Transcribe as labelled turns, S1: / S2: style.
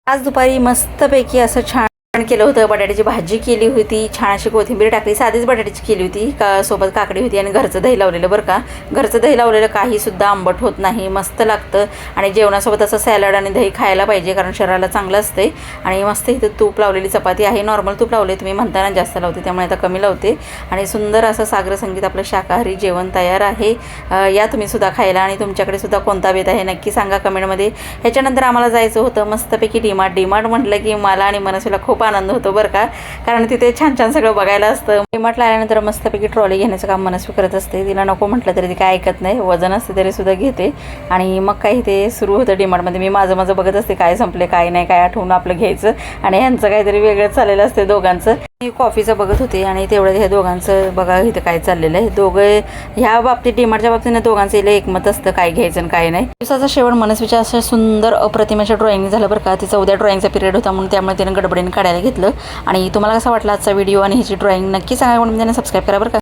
S1: आज दुपारी मस्तपैकी असं छान केलं होतं. बटाट्याची भाजी केली होती, छान अशी कोथिंबीर टाकली, साधीच बटाट्याची केली होती का सोबत काकडी होती आणि घरचं दही लावलेलं. बरं का, घरचं दही लावलेलं काहीसुद्धा आंबट होत नाही, मस्त लागतं. आणि जेवणासोबत असं सॅलड आणि दही खायला पाहिजे, कारण शरीराला चांगलं असते. आणि मस्त इथं तूप लावलेली चपाती आहे. नॉर्मल तूप लावले, तुम्ही म्हणताना जास्त लावते त्यामुळे आता कमी लावते. आणि सुंदर असं सागर संगीत आपलं शाकाहारी जेवण तयार आहे. या तुम्ही सुद्धा खायला. आणि तुमच्याकडे सुद्धा कोणता बेत आहे नक्की सांगा कमेंटमध्ये. ह्याच्यानंतर आम्हाला जायचं होतं मस्तपैकी डीमार्ट म्हटलं की मला आणि मनस्वीला खूप आनंद होतो बरं का, कारण तिथे छान छान सगळं बघायला असतं. डीमार्टला आल्यानंतर मस्तपैकी ट्रॉली घेण्याचं काम मनस्वी करत असते. तिला नको म्हटलं तरी ती काय ऐकत नाही, वजन असते तरी सुद्धा घेते. आणि मग काही ते सुरू होतं डीमार्टमध्ये. मी माझं बघत असते काय संपले काय नाही, काय आठवून आपलं घ्यायचं. आणि ह्यांचं काहीतरी वेगळंच चाललेलं असते दोघांचं. मी कॉफीचं बघत होते आणि तेवढं ह्या दोघांचं बघा इथं काय चाललेलं आहे. दोघं ह्या बाबतीत डीमार्टच्या बाबतीत दोघांचं इला एकमत असतं काय घ्यायचं आणि काय नाही. दिवसाचा शेवट मनस्वीच्या असं सुंदर अप्रतिमाच्या ड्रॉइंग झालं बरं का. तिचा उद्या ड्रॉइंगचा पिरियड होता म्हणून त्यामुळे तिने गडबडीने काढायला घेतलं. आणि तुम्हाला कसा वाटला आजचा व्हिडिओ आणि ह्याची ड्रॉइंग नक्की सांगा, म्हणून सबस्क्राईब करा बरं का.